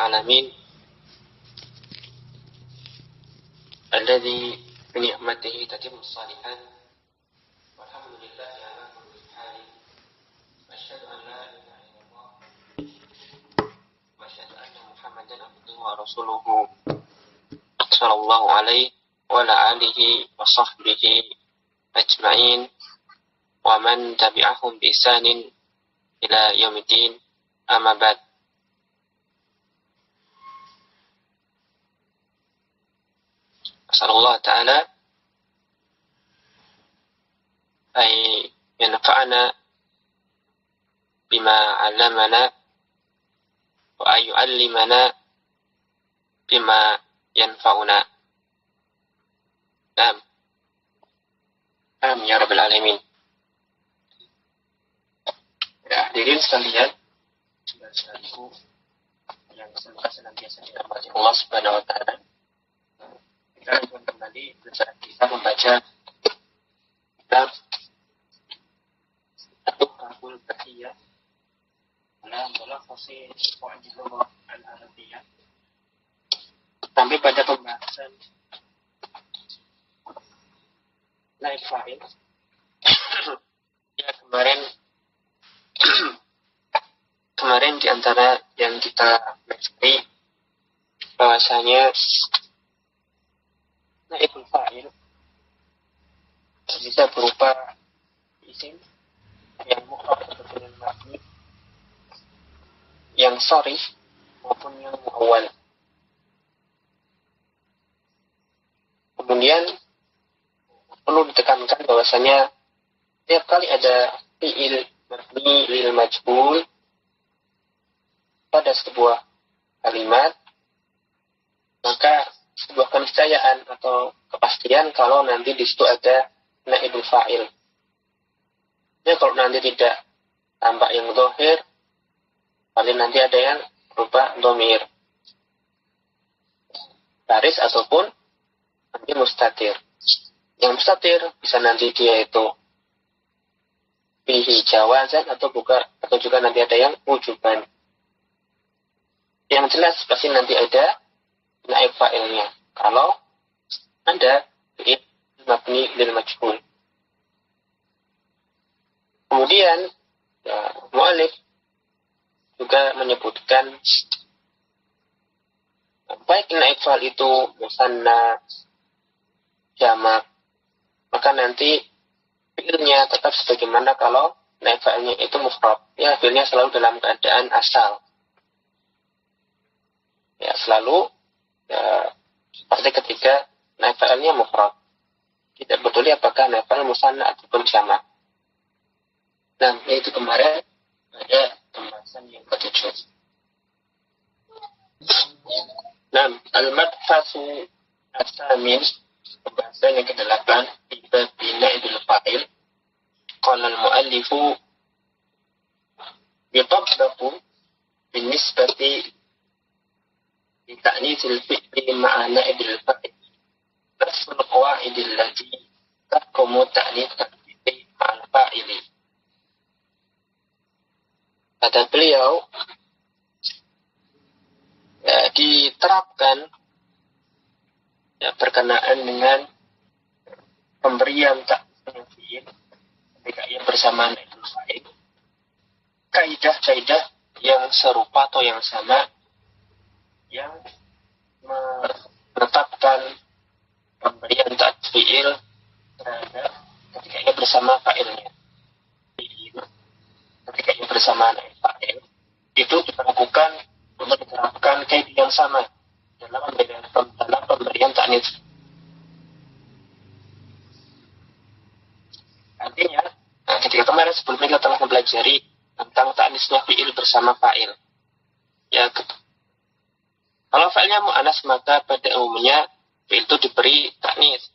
العالمين الذي بنعمته تتم الصالحات والحمد لله على كل حال أشهد أن لا إله إلا الله وأشهد أن محمدا عبده ورسوله صلى الله عليه وعلى آله وصحبه أجمعين ومن تبعهم بإحسان إلى يوم الدين أما بعد. Asalullah Ta'ala ay yanfa'ana bima 'allamana wa ay yu'allimana bima yanfa'una. Amin ya rabbal alamin. Ya, hadirin sekalian, saudara-saudariku yang semoga senantiasa dirahmati Allah Subhanahu wa taala. Kita akan kembali bersama kita membaca kitab At-Tuhfatul Bahiyah dalam Mulakhasi Qawaidil Lughah Al-Arabiyyah. Sampai pada pembahasan naib fa'il. Ya, kemarin di antara yang kita pelajari bahwasanya naibul fa'il bisa berupa isim yang mufrad atau fi'il mabni, yang sharih maupun yang muawwal. Kemudian perlu ditekankan bahwasanya setiap kali ada fi'il mabni lil majhul pada sebuah kalimat, maka sebuah keniscayaan atau kepastian kalau nanti di situ ada naibul fa'il. Ya, kalau nanti tidak tampak yang zahir, paling nanti ada yang berupa dhamir, baris ataupun nanti mustatir. Yang mustatir bisa nanti dia itu fihi jawazan atau juga nanti ada yang wujuban. Yang jelas pasti nanti ada naib fa'ilnya kalau ada fi'il mabni lil majhul. Kemudian mu'allif juga menyebutkan baik naib fa'il itu musanna, jamak, maka nanti fi'ilnya tetap sebagaimana kalau naib fa'ilnya itu mufrad. Ya, fi'ilnya selalu dalam keadaan asal. Ya, selalu seperti ketika naib fa'ilnya mufrad. Tidak peduli apakah naib fa'il musanna ataupun jamak. Nah, yaitu kemarin pada pembahasan yang ke-7. Nah, al-mabhasu as-samin, pembahasan yang ke-8 di bab naibul fa'il. Qala al-mu'allifu yutabaqu binisbati لتأنيث الفعل مع نائب الفاعل نفس القواعد التي تحكم تأنيث الفعل مع الفاعل. Kata beliau, diterapkan berkenaan dengan pemberian ta'nits fi'il ketika ia bersama naibul fa'il, kaidah-kaidah yang serupa atau yang sama yang menetapkan pemberian ta'nits fi'il terhadap ketika ia bersama fa'ilnya. Ketika ia bersama naib fa'il itu dilakukan untuk diterapkan kaidah yang sama dalam pemberian ta'nits. Artinya, ketika kemarin sebelumnya kita telah mempelajari tentang ta'nitsnya fi'il bersama fa'il. Ya, kalau fa'ilnya mu'annas maka pada umumnya fi'il itu diberi ta'nits.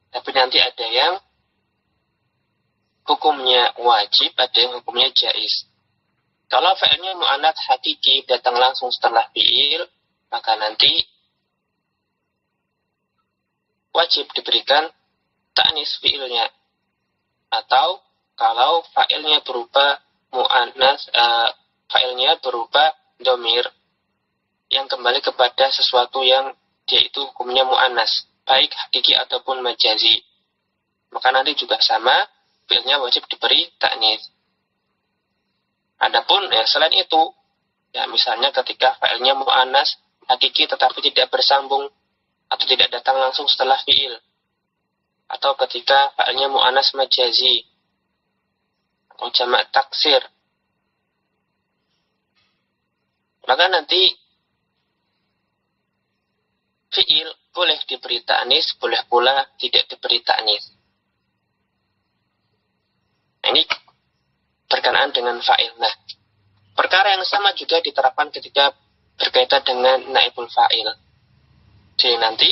Tapi nanti ada yang hukumnya wajib, ada yang hukumnya jaiz. Kalau fa'ilnya mu'annas hakiki datang langsung setelah fi'il, maka nanti wajib diberikan ta'nits fi'ilnya. Atau kalau fa'ilnya berupa mu'annas, fa'ilnya berupa dhamir, yang kembali kepada sesuatu yang dia itu hukumnya mu'annas, baik hakiki ataupun majazi. Maka nanti juga sama, fi'ilnya wajib diberi ta'nits. Adapun selain itu, misalnya ketika fa'ilnya mu'annas hakiki tetapi tidak bersambung atau tidak datang langsung setelah fi'il, atau ketika fa'ilnya mu'annas majazi atau jamak taksir, maka nanti fi'il boleh diberi ta'nis, boleh pula tidak diberi ta'nis. Ini berkenaan dengan fa'il. Nah, perkara yang sama juga diterapkan ketika berkaitan dengan naibul fa'il. Jadi nanti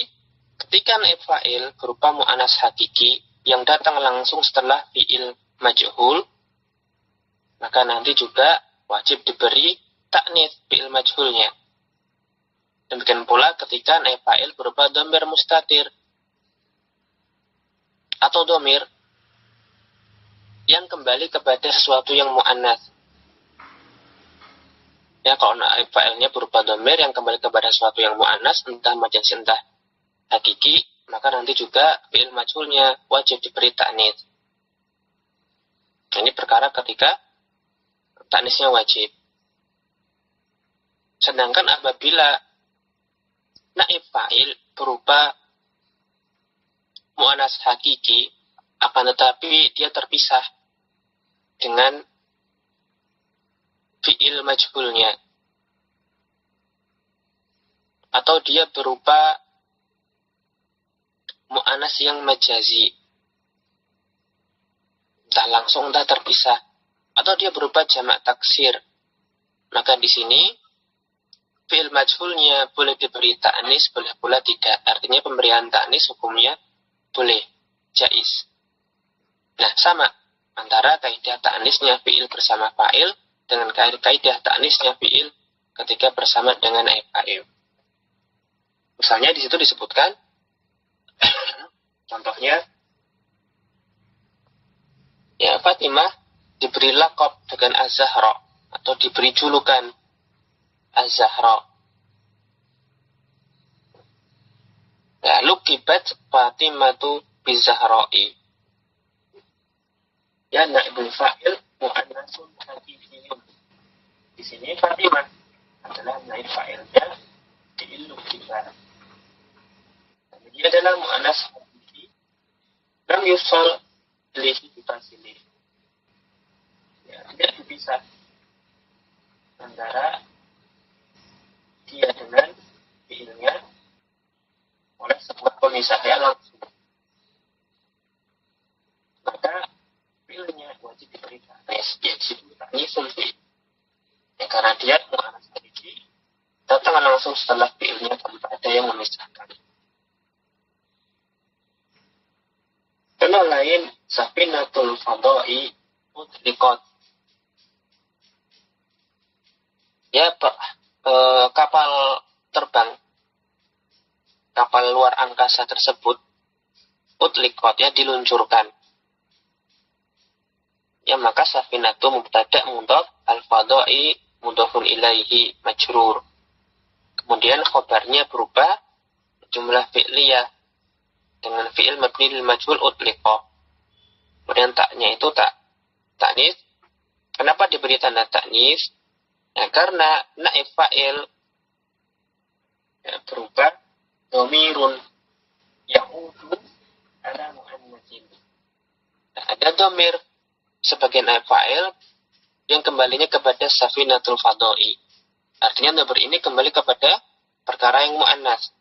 ketika naib fa'il berupa mu'annas hakiki yang datang langsung setelah fi'il majhul, maka nanti juga wajib diberi ta'nis fi'il majhulnya. Demikian pula ketika naib fa'il berupa dhamir mustatir atau dhamir yang kembali kepada sesuatu yang mu'annas. Kalau naib fa'ilnya berupa dhamir yang kembali kepada sesuatu yang mu'annas, entah majazi entah hakiki, maka nanti juga fi'il majhulnya wajib diberi ta'nits. Ini perkara ketika ta'nitsnya wajib. Sedangkan apabila naib fa'il berupa mu'annas hakiki, akan tetapi dia terpisah dengan fi'il majhulnya, atau dia berupa mu'annas yang majazi, entah langsung entah terpisah, atau dia berupa jamak taksir, maka di sini fi'il majhulnya boleh diberi ta'nis, boleh pula tidak. Artinya pemberian ta'nis hukumnya boleh, jaiz. Nah, sama antara kaidah ta'nisnya fi'il bersama fa'il dengan kaidah ta'nisnya fi'il ketika bersama dengan naib fa'il. Misalnya di situ disebutkan contohnya Fatimah diberi laqab dengan Az-Zahra atau diberi julukan Az-Zahra. Luqibat Fatimatu biz-Zahra'i. Naibul fa'il mu'annasun hakikiyun. Di sini Fatimah adalah naib fa'ilnya fi'il luqibat. Dia adalah mu'annas hakiki. Lam yusal lihi bifasili. Tidak dipisah antara dia dengan fi'ilnya oleh sebuah pemisah yang langsung. Maka fi'ilnya wajib diberi ta'nis, yaitu ta'nisul fi'il. Karena dia mu'annas hakiki datang langsung setelah fi'ilnya tanpa ada yang memisahkan. Contoh lain, Safinatul Fadha'i utliqat. Kapal terbang, kapal luar angkasa tersebut utliqat, diluncurkan. Maka safinatu mubtada' mudhaf, al-fadha'i mudhafun ilaihi majrur. Kemudian khobarnya berubah jumlah fi'liyah dengan fi'il mabni lil majhul utliqa. Kemudian taknya itu ta'nis. Kenapa diberi tanda ta'nis? Karena naib fa'il berubah dhamirun ya'udu ala mu'annatsin. Ada dhamir sebagai naib fa'il yang kembalinya kepada safinatul fadha'i. Artinya dhamir ini kembali kepada perkara yang mu'annas.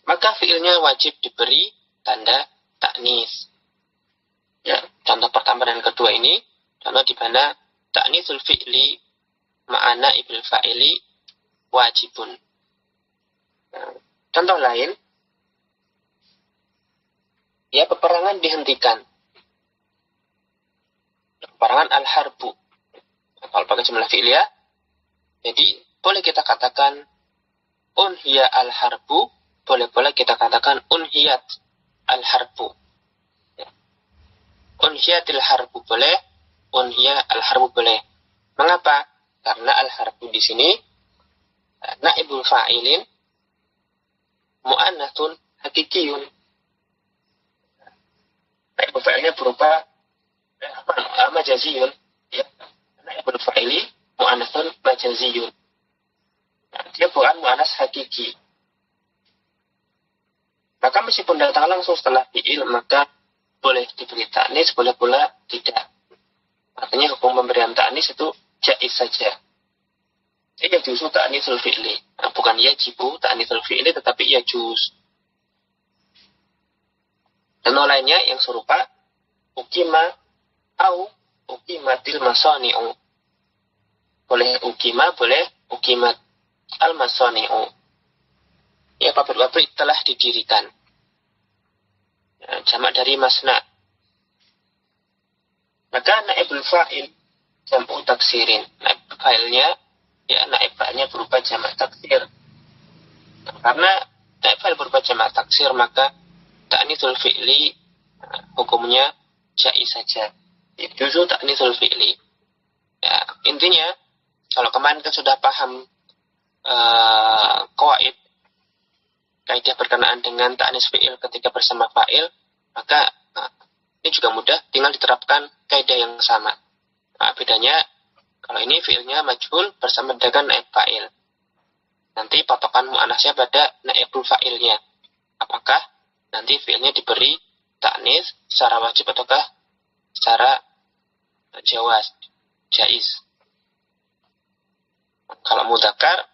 Maka fi'ilnya wajib diberi tanda ta'nis. Contoh pertama dan kedua ini, contoh di mana ta'nisul fi'li ma'ana ibil fa'ili wajibun. Contoh lain, peperangan dihentikan. Peperangan al-harbu. Kalau pakai jumlah fi'liyah, jadi boleh kita katakan unhiya al-harbu, boleh pula kita katakan unhiyat al-harbu. Unhiyatil harbu boleh, unhiya al-harbu boleh. Mengapa? Karena al-harbu di sini naibul fa'ilin mu'annatsun hakikiyun. Naibul fa'ilnya berupa majaziyun, ya. Naibul fa'ili mu'annatsun majaziyun. Nah, dia bukan mu'annas hakiki. Maka meskipun datang langsung setelah fi'il, maka boleh diberi ta'nis, boleh pula tidak. Artinya hukum pemberian ta'nis itu jaiz saja. Jadi yajuzu ta'nisul fi'li. Nah, bukan yajibu ta'nisul fi'li, tetapi yajuz. Dan lainnya yang serupa, ukima au ukimatil masani'u. Boleh ukima, boleh ukimat al masani'u. Ya, pabrik-pabrik telah didirikan. Ya, jamak dari masna. Maka naibul fa'il jam'u taksirin. Naib fa'ilnya, ya, naib fa'ilnya berupa jamak taksir. Nah, karena naib fa'il berupa jamak taksir, maka ta'nitsul fi'li hukumnya jaiz saja. Juzu ta'nitsul fi'li. Ya, intinya, kalau kemarin kita sudah paham qawaid, kaidah berkenaan dengan ta'nis fi'il ketika bersama fa'il, maka ini juga mudah, tinggal diterapkan kaidah yang sama. Nah, bedanya, kalau ini fi'ilnya majhul bersama dengan naib fa'il. Nanti patokan mu'annasnya pada naibul fa'ilnya. Apakah nanti fi'ilnya diberi ta'nis secara wajib ataukah secara jaiz. Kalau mudzakkar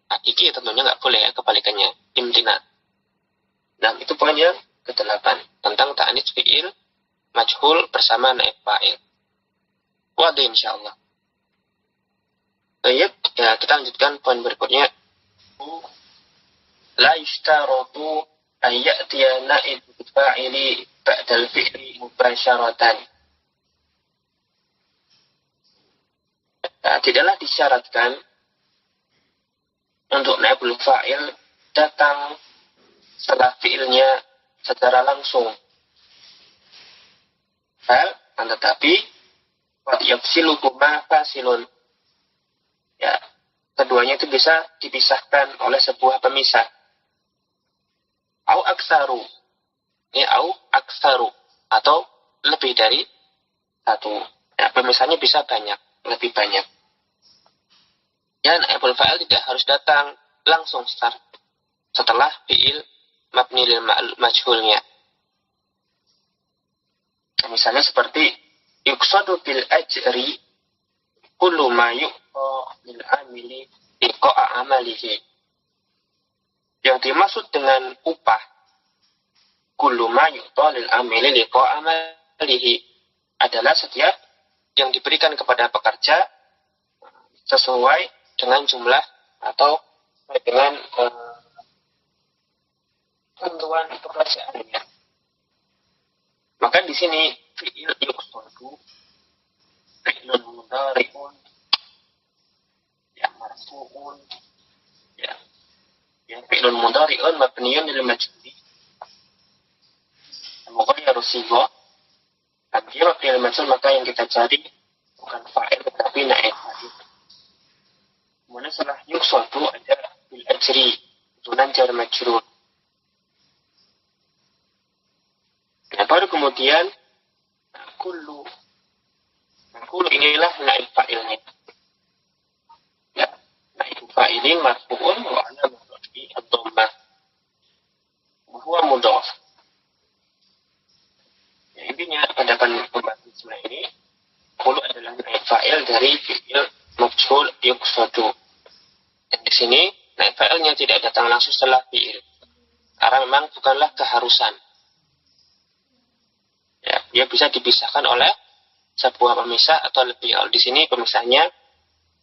hakiki tentunya nggak boleh, ya, kebalikannya imtina. Nah, itu poin yang ke-8 tentang ta'nis fi'il majhul bersama naib fa'il. Wadah insyaallah. Baik, ya, kita lanjutkan poin berikutnya. La yushtaratu an ya'tiya naib fa'ili ba'dal fi'li mubasyaratan. Nah, tidaklah disyaratkan untuk naibul fa'il datang setelah fi'ilnya secara langsung. Tetapi yafsiluhuma fasilun. Ya, keduanya itu bisa dipisahkan oleh sebuah pemisah. Au aksaru. Ini au aksaru atau lebih dari satu. Ya, pemisahnya bisa banyak, lebih banyak. Ya, naibul fa'il tidak harus datang langsung setelah fi'il mabni lil majhulnya. Misalnya seperti yuqsadu bil ajri kullu ma yu'ta lil amili liqa'a amalihi. Yang dimaksud dengan upah kullu ma yu'ta lil amili liqa'a amalihi adalah setiap yang diberikan kepada pekerja sesuai dengan jumlah atau dengan ketentuan pekerjaannya. Maka di sini fi'il yuqsadu fi'lun mudhari'un ya marfu'un ya fi'lun mudhari'un mabniyun lil majhuli mughayyaru sigha. Dia mabni lil majhul, maka yang kita cari bukan fa'il tetapi naib fa'il. Kemudian setelah yuqsadu ada bil ajri, tunan jar majrur. Nah, baru kemudian kullu inilah naib fa'ilnya. Ya, naib fa'ilin marfu'un wa ala marfu'i ad-dhammah. Wa huwa mudhaf. Ya, intinya pada pembahasan sebelah ini kullu adalah naib fa'il dari fi'il majhul yuqsadu. Dan di sini naib fa'ilnya tidak datang langsung setelah fi'il. Karena memang bukanlah keharusan. Ya, dia bisa dipisahkan oleh sebuah pemisah atau lebih. Kalau di sini pemisahnya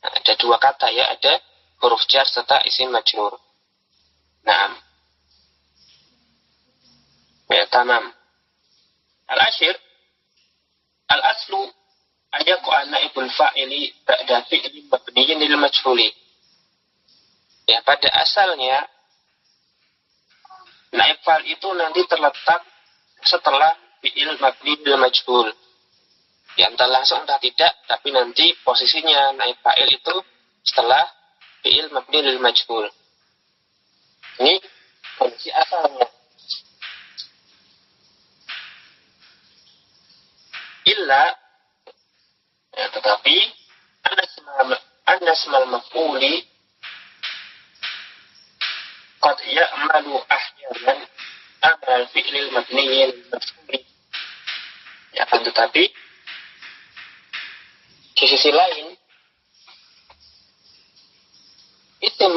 ada dua kata, ya, ada huruf jar serta isim majrur. Nah, ya, tamam. Al-ashir al-aslu ayaqa naibul fa'ili ba'da fi'li mabniyin lil majhuli. Ya, pada asalnya naib fa'il itu nanti terletak setelah fi'il mabni lil majhul. Ya, entah langsung entah tidak, tapi nanti posisinya naib fa'il itu setelah fi'il mabni lil majhul. Ini kondisi asalnya. Illa, ya, tetapi anasmal maf'uli qad ya'malu ahyanan amal fi'lil mabniyin maf'uli. Ya, akan tetapi di sisi lain isim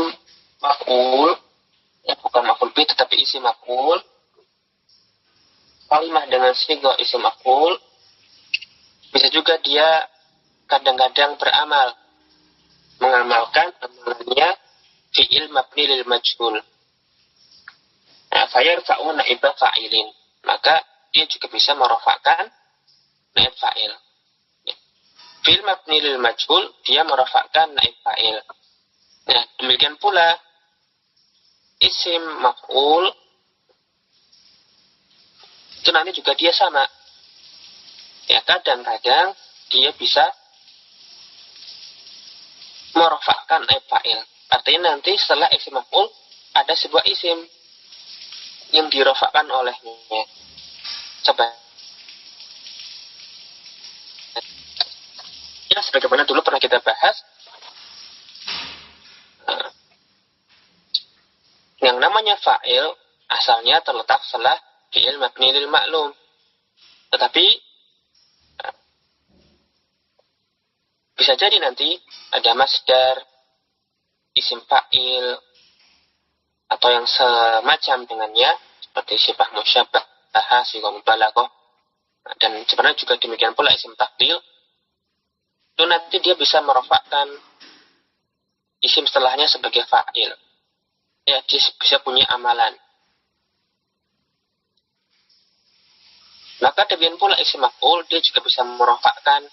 maf'ul, ya bukan maf'ul bi tetapi isim maf'ul, kalimah dengan sigha isim maf'ul, bisa juga dia kadang-kadang beramal, mengamalkan amalannya fi'il mabni lil majhul. Nah, fayarfa'u na'iba fa'ilin, maka dia juga bisa merofakkan naib fa'il. Fi'il mabni lil majhul, dia merofakkan naib fa'il. Nah, demikian pula isim maf'ul itu nanti juga dia sama. Ya, kadang-kadang dia bisa merofakkan naib fa'il. Artinya nanti setelah isim maf'ul ada sebuah isim yang dirofakkan olehnya. Coba. Ya, sebagaimana dulu pernah kita bahas, yang namanya fa'il asalnya terletak setelah fi'il mabni lil ma'lum. Tetapi bisa jadi nanti ada masdar, isim fa'il, atau yang semacam dengannya, seperti syibah musyabbah, sigha mubalaghah, dan sebenarnya juga demikian pula isim tafdil. Itu nanti dia bisa merofakkan isim setelahnya sebagai fa'il. Ya, dia bisa punya amalan. Maka demikian pula isim maf'ul, dia juga bisa merofakkan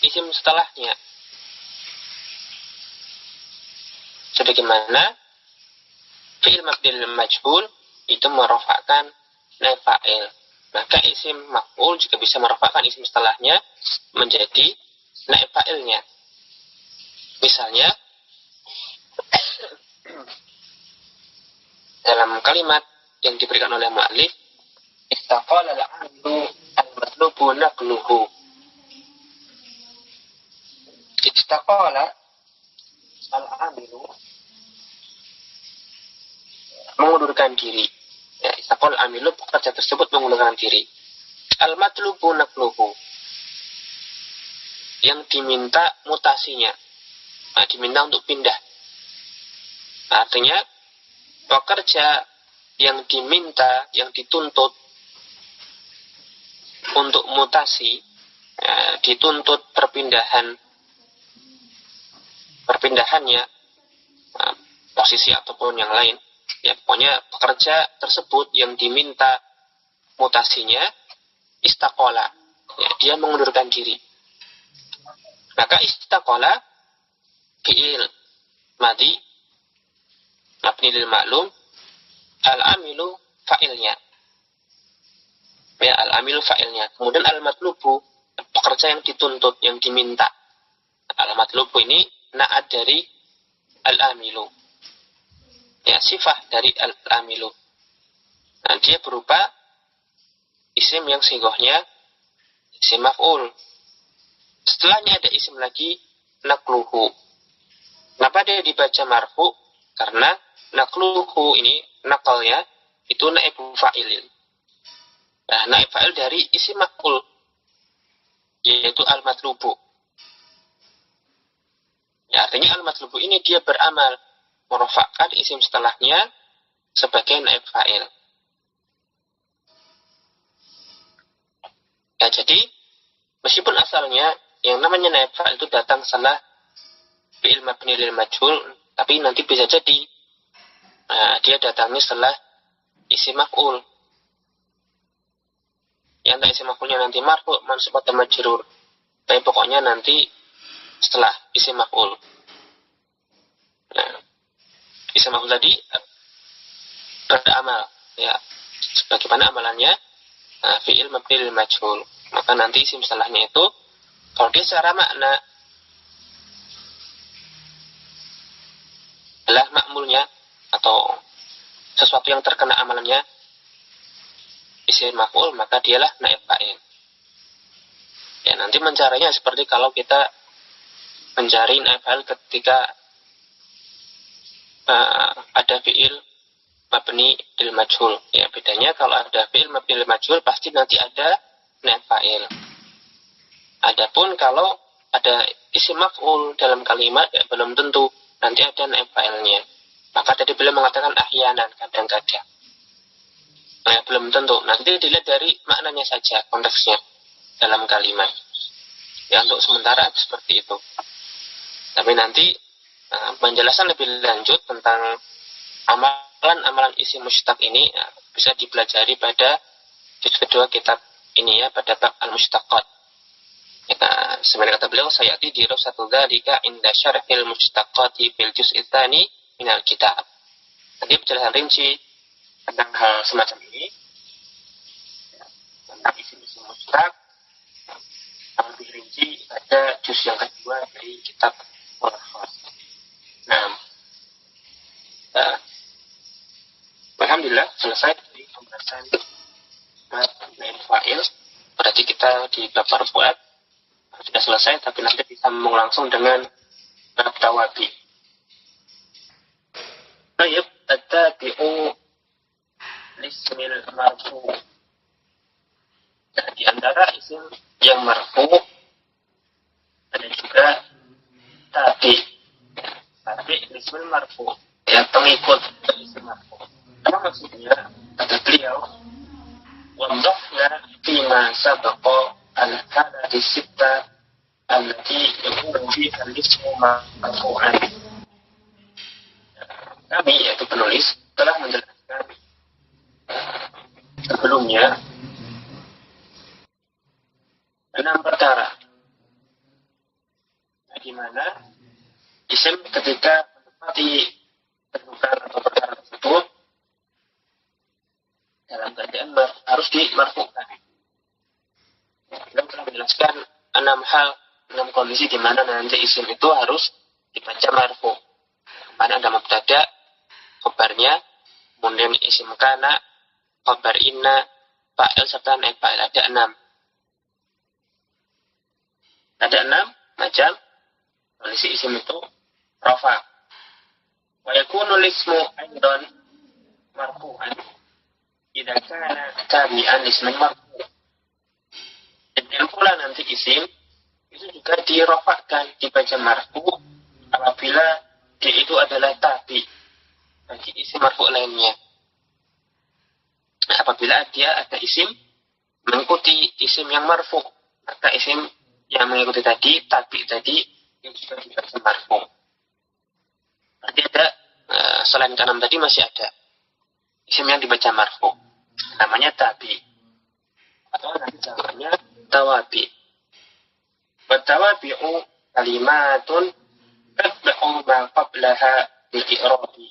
isim setelahnya. Sebagaimana fi'il mabni lil majhul itu merofakkan naib fa'il. Maka isim maf'ul juga bisa merofakkan isim setelahnya menjadi naib fa'ilnya. Misalnya dalam kalimat yang diberikan oleh mu'allif, istaqala al-'amlu al-matlubu naqluhu. Istaqala al-'amilu, mengundurkan diri. Ya, istaqala al-'amilu, pekerja tersebut mengundurkan diri. Al-matlubu naqluhu, yang diminta mutasinya. Nah, diminta untuk pindah. Artinya pekerja yang diminta, yang dituntut untuk mutasi, ya, dituntut perpindahannya, posisi ataupun yang lain, ya pokoknya pekerja tersebut yang diminta mutasinya istaqala, ya, dia mengundurkan diri. Maka istaqala fi'il madhi mabni lil ma'lum, al-amilu fa'ilnya. Ya, al-amilu fa'ilnya. Kemudian al-matlubu, pekerja yang dituntut, yang diminta. Al-matlubu ini na'at dari al-amilu. Ya, sifah dari al-amilu. Nah, dia berupa isim yang sigohnya isim maf'ul. Setelahnya ada isim lagi, naqluhu. Kenapa dia dibaca marfu? Karena naqluhu ini, naqalnya, itu naibul fa'ilin. Nah, naib fa'il dari isim maf'ul, yaitu al-matlubu. Ya, artinya al-matlubu ini dia beramal merofakkan isim setelahnya sebagai naib fa'il. Ya, jadi meskipun asalnya yang namanya naib fa'il itu datang setelah fi'il mabni lil majhul, tapi nanti bisa jadi dia datangnya setelah isim maf'ul. Yang tak isim maf'ulnya nanti marfu, mansub atau majrur. Tapi pokoknya nanti setelah isim maf'ul. Nah, isim maf'ul tadi beramal, ya, sebagaimana amalannya fi'il mabni lil majhul. Maka nanti isim setelahnya itu, kalau dia secara makna makmulnya atau sesuatu yang terkena amalannya isim maf'ul, maka dialah naib fa'il. Ya, nanti mencarinya seperti kalau kita mencari naib fa'il ketika ada fi'il mabni lil majhul. Ya, bedanya kalau ada fi'il mabni lil majhul pasti nanti ada naib fa'il. Adapun kalau ada isim maf'ul dalam kalimat, ya belum tentu nanti ada naib fa'ilnya. Maka tadi beliau mengatakan ahyanan, kadang-kadang. Nah, belum tentu. Nanti dilihat dari maknanya saja, konteksnya dalam kalimat. Ya, untuk sementara seperti itu. Tapi nanti penjelasan lebih lanjut tentang amalan-amalan isim mushtaq ini bisa dipelajari pada juz kedua kitab ini ya, pada bab al-mushtaqat. Ya, sebenarnya kata beliau, sayati dirasatu dzalika inda syarhil mushtaqati fil juz'i tsani minal kitab. Nanti penjelasan rinci tentang hal semacam ini, tentang isim-isim mushtaq lebih rinci pada juz yang kedua dari kitab Al-Khas. Nah, alhamdulillah selesai dari pembahasan bab naib fa'il. Berarti kita di bab marfu'at sudah selesai, tapi nanti disambung langsung dengan bab tawabi. Baik, at-tabi'u lismil marfu. Nah, di antara isim yang marfu ada juga tabi. Tabi lismil marfu, ya, pengikut isim marfu. Apa maksudnya? Kata beliau, wadhahna fima sabaqa al-halati sitta allati yakunu fiha al-ismu marfu'an. Kami, yaitu penulis, telah menjelaskan sebelumnya 6 perkara, di mana isim ketika menempati kedudukan atau perkara tersebut dalam keadaan harus dimarfu'kan. Kita telah menjelaskan 6 kondisi di mana nanti isim itu harus dibaca marfu'. Mana ada mubtada, khabarnya, kemudian isim kana, khabar inna, fa'il serta naib fa'il. Ada 6. Ada 6 macam kondisi isim itu rafa. Wa yakunu ismu aidan marfu'an idza kana tabi'an ismin marfu'. Dan pula nanti isim itu juga dirafa'kan, dibaca marfu' apabila dia itu adalah tabi bagi isim marfu' lainnya. Nah, apabila dia ada isim mengikuti isim yang marfu', maka isim yang mengikuti tadi, tabi tadi, itu juga dibaca marfu'. Berarti ada, selain ke-6 tadi masih ada isim yang dibaca marfu'. Namanya tabi. Atau nanti namanya tawabi. Watawabi'u kalimatun tatba'u ma qablaha bil-i'rabi.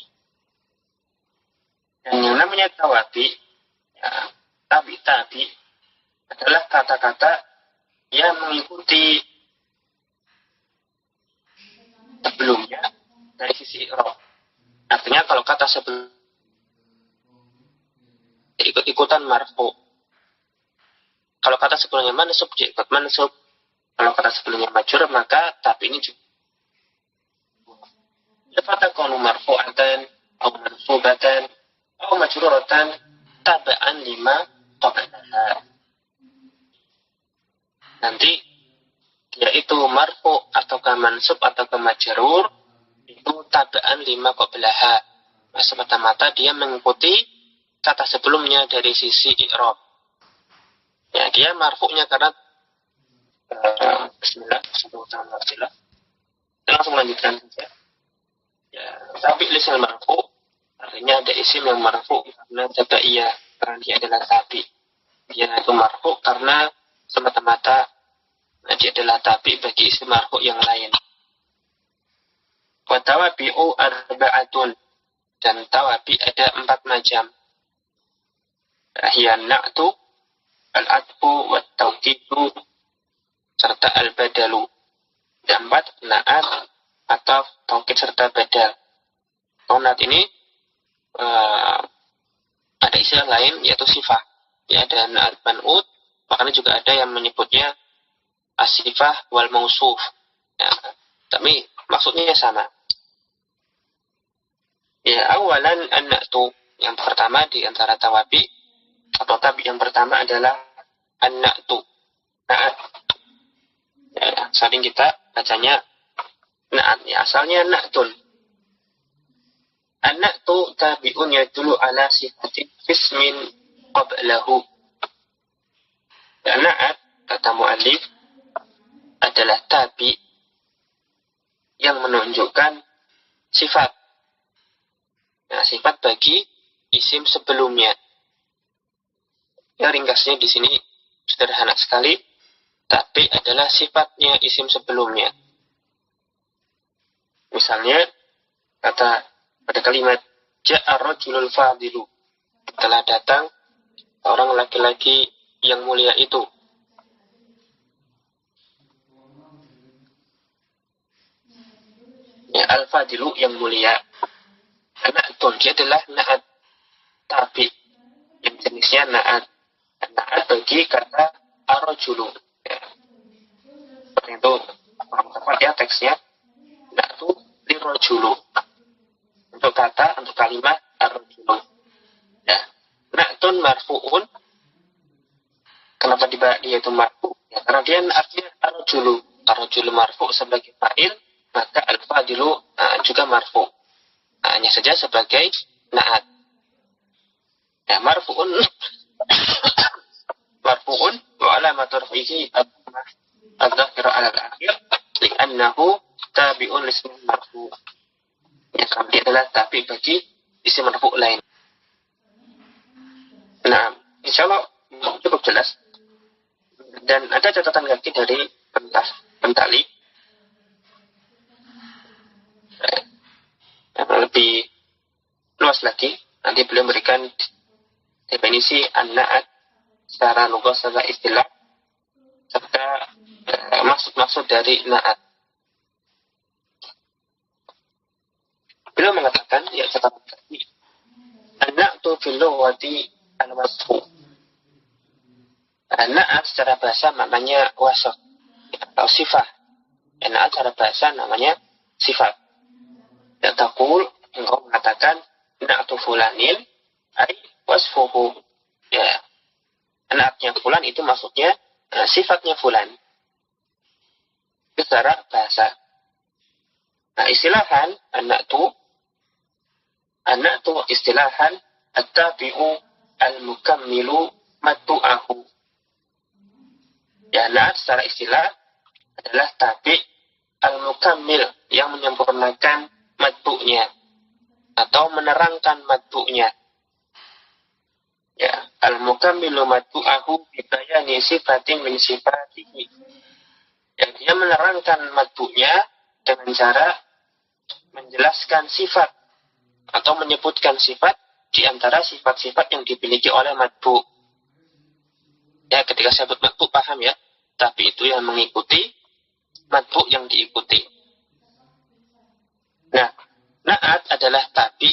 Dan yang namanya tawabi, ya, tabi-tabi adalah kata-kata yang mengikuti sebelumnya dari sisi i'rab. Artinya kalau kata sebelum ikut-ikutan marfu. Kalau kata sebelumnya mansub, dia ikut mansub. Kalau kata sebelumnya majrur, maka tabi ini juga fatakunu marfu'atan atau mansubatan atau majruratan taba'an lima qablaha. Nanti dia itu marfu' atau mansub atau majrur itu taba'an lima qablaha. Semata-mata dia mengikuti kata sebelumnya dari sisi i'rab. Ya, dia marfu'nya karena bismillah, kita langsung lanjutkan saja. Ya, tapi lisan marfu' artinya ada isim yang marfu' karena tabaiyah, karena dia adalah tabi. Dia itu marfu' karena semata-mata dia adalah tabi bagi isim marfu' yang lain. Wa tawabi'u arba'atun, dan tawabi ada 4 macam. Hiya na'tu, al-atfu, wa tawkidu, serta al-badalu. Dan 4 na'at atau taukid serta badal. Naat ini ada istilah lain yaitu sifah. Ya, ada naat man'ut, makanya juga ada yang menyebutnya as-sifah wal mausuf. Ya, tapi maksudnya sama. Ya, awalan an-na'tu. Yang pertama di antara tawabi atau tabi yang pertama adalah an-na'tu. Na'at. Ya, sering kita bacanya na'at. Ya, asalnya na'tun. An-na'tu tabi'un yadulu ala sifatin ismin qablahu. Dan na'at, kata mu'allif, adalah tabi yang menunjukkan sifat. Nah, sifat bagi isim sebelumnya. Ya, ringkasnya di sini sederhana sekali. Tabi adalah sifatnya isim sebelumnya. Misalnya, kata pada kalimat ja'a rajulul fadilu, telah datang orang laki-laki yang mulia itu. Ya, al-fadilu yang mulia. Na'atun, dia adalah na'at tabi yang jenisnya na'at. Na'at bagi kata ar-rajulu. Ya. Seperti itu tepat ya teksnya. Na'tu li-rajulu. Untuk kata, untuk kalimat ar-rajulu. Ya. Na'tun marfu'un. Kenapa dia itu marfu'? Ya, karena dia artinya ar-rajulu. Ar-rajulu marfu' sebagai fa'il, maka al-fadilu juga marfu'. Hanya saja sebagai na'at. Ya, marfu'un wa alamatu raf'ihi ad-dhahiru 'ala al-akhir li'annahu tabi'un lismin marfu'. Ya, dia adalah tabi bagi isim marfu' lain. Nah, insyaallah cukup jelas. Dan ada catatan kaki dari Pentali lebih luas lagi. Nanti beliau memberikan definisi an-na'at secara lugah, secara istilah, serta maksud-maksud dari na'at. Beliau mengatakan, ya catatan kaki, an-na'tu fil lughati al-wasfu. Na'at secara bahasa maknanya wasf atau sifat. Na'at secara bahasa namanya sifat. Ya, taqul, engkau mengatakan na'tu fulanin ay wasfuhu. Ya, na'atnya fulan itu maksudnya sifatnya fulan. Itu secara bahasa. Nah, istilahan an-na'tu istilahan at-tabi'u al-mukammilu mattu'ahu. Ya, na'at secara istilah adalah tabi' al-mukammil yang menyempurnakan matbu'nya atau menerangkan matbu'nya. Ya, al-mukammilu matbu'ahu bibayani sifatin min sifatihi. Ya, dia menerangkan matbu'nya dengan cara menjelaskan sifat atau menyebutkan sifat di antara sifat-sifat yang dimiliki oleh matbu'. Ya, ketika saya sebut matbu' paham ya, tapi itu yang mengikuti matbu' yang diikuti. Nah, na'at adalah tabi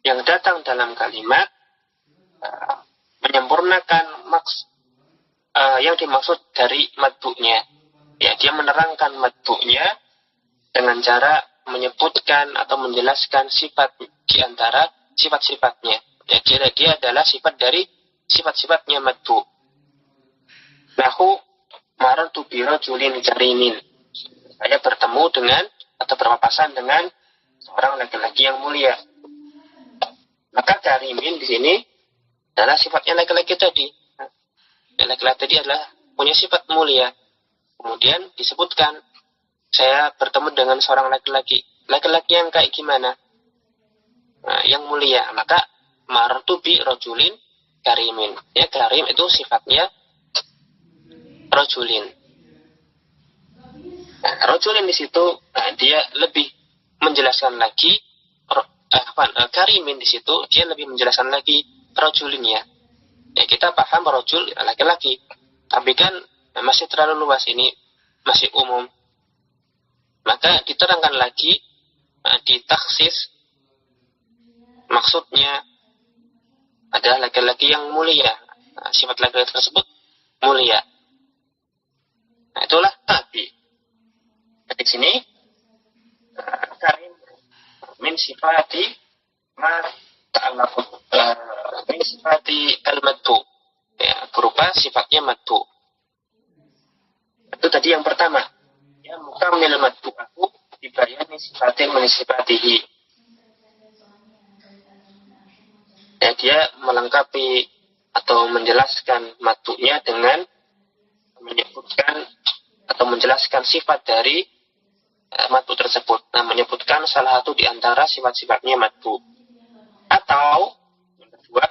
yang datang dalam kalimat menyempurnakan yang dimaksud dari matbu'nya. Ya, dia menerangkan matbu'nya dengan cara menyebutkan atau menjelaskan sifat di antara sifat-sifatnya. Ya, dia adalah sifat dari sifat-sifatnya matbu'. Nahu marartu bi rajulin karimin. Saya bertemu dengan atau berpapasan dengan seorang laki-laki yang mulia. Maka karimin di sini adalah sifatnya laki-laki tadi. Laki-laki tadi adalah punya sifat mulia. Kemudian disebutkan saya bertemu dengan seorang laki-laki. Laki-laki yang kayak gimana? Nah, yang mulia. Maka marartu bi rajulin karimin. Ya, karim itu sifatnya rajulin. Nah, rajulin di situ dia lebih menjelaskan lagi karimin di situ dia lebih menjelaskan lagi rajulinnya. Ya, kita paham rajul laki-laki, tapi kan masih terlalu luas, ini masih umum. Maka diterangkan lagi ditaksis, maksudnya adalah laki-laki yang mulia. Sifat laki-laki tersebut mulia. Nah, itulah tabi. Di sini karim min sifati ma ta'allaqu min sifati al-maddu, ya, berupa sifatnya maddu. Itu tadi yang pertama, ya, mukammil maddu aku dibayani sifatin min sifatihi, ya, dia melengkapi atau menjelaskan maddunya dengan menyebutkan atau menjelaskan sifat dari maddu tersebut. Nah, menyebutkan salah satu di antara sifat-sifatnya maddu. Atau yang kedua,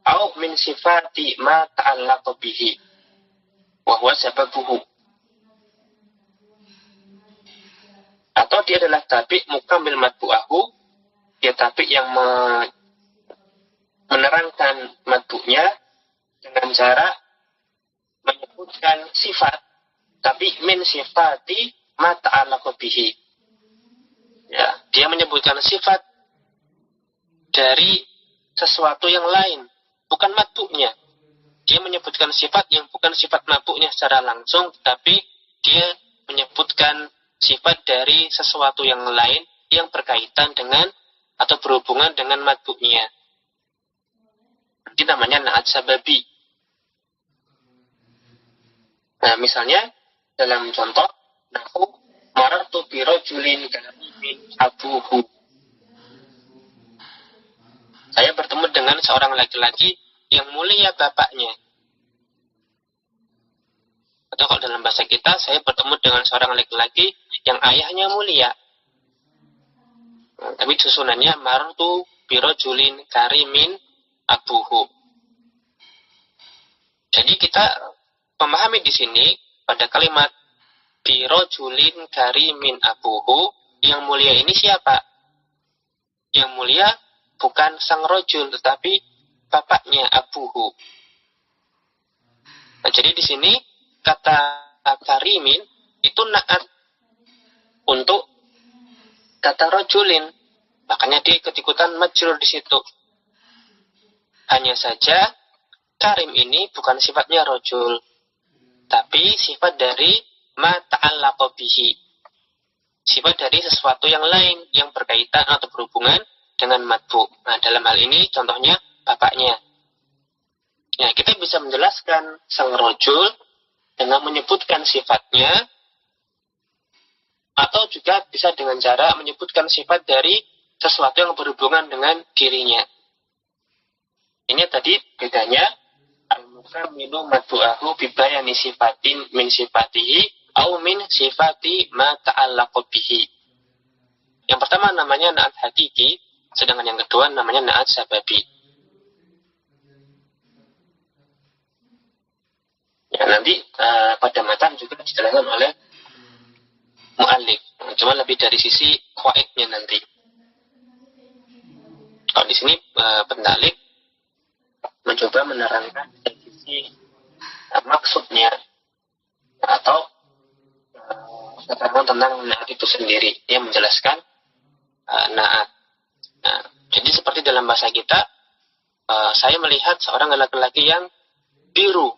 au min sifati ma ta'allaqa bihi wa huwa sababuhu. Atau dia adalah tabi mukammil madbu'ahu, dia tabi yang menerangkan madbu'nya dengan cara menyebutkan sifat, tapi min sifati ma ta'allaqa bihi. Ya, dia menyebutkan sifat dari sesuatu yang lain, bukan madbu'nya. Dia menyebutkan sifat yang bukan sifat madbu'nya secara langsung, tapi dia menyebutkan sifat dari sesuatu yang lain yang berkaitan dengan atau berhubungan dengan madbu'nya. Ini namanya na'at sababi. Nah, misalnya dalam contoh nahu marartu bi rajulin karimin abuhu. Saya bertemu dengan seorang laki-laki yang mulia bapaknya. Atau kalau dalam bahasa kita, saya bertemu dengan seorang laki-laki yang ayahnya mulia. Nah, tapi susunannya marartu bi rajulin karimin abuhu. Jadi kita memahami di sini pada kalimat bi rajulin karimin abuhu, yang mulia ini siapa? Yang mulia bukan sang rajul, tetapi bapaknya, abuhu. Nah, jadi di sini kata karimin itu na'at untuk kata rajulin, makanya dia ikut-ikutan majrur di situ. Hanya saja karim ini bukan sifatnya rajul, tapi sifat dari ma ta'allaqa bihi, sifat dari sesuatu yang lain yang berkaitan atau berhubungan dengan madbu. Nah, dalam hal ini contohnya bapaknya. Nah, kita bisa menjelaskan sang rajul dengan menyebutkan sifatnya, atau juga bisa dengan cara menyebutkan sifat dari sesuatu yang berhubungan dengan dirinya. Ini tadi bedanya al-mukammilu madbu'ahu bibayani sifatin min sifatihi au min sifati ma ta'allaqa bihi. Yang pertama namanya na'at hakiki, sedangkan yang kedua namanya na'at sababi. Ya, nanti pada matan juga dijelaskan oleh mu'allif. Cuma lebih dari sisi qawaidnya nanti. Kalau di sini pendalik mencoba menerangkan dari sisi maksudnya atau keterangan tentang na'at itu sendiri. Dia menjelaskan na'at. Nah, jadi seperti dalam bahasa kita, saya melihat seorang laki-laki yang biru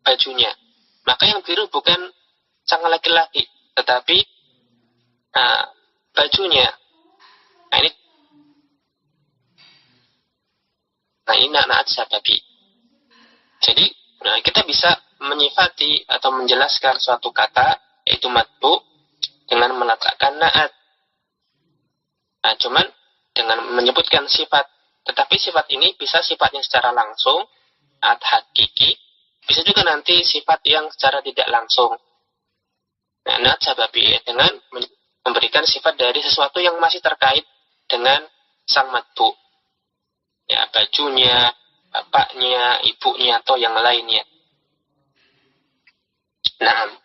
bajunya. Maka yang biru bukan sang laki-laki, tetapi bajunya. Nah, ini na'at sababi. Jadi kita bisa menyifati atau menjelaskan suatu kata, yaitu madbu, dengan meletakkan na'at. Nah, cuman dengan menyebutkan sifat. Tetapi sifat ini bisa sifatnya secara langsung, na'at hakiki, bisa juga nanti sifat yang secara tidak langsung. Nah, na'at sababi dengan memberikan sifat dari sesuatu yang masih terkait dengan sang madbu. Ya, bajunya, bapaknya, ibunya, atau yang lainnya. Nah,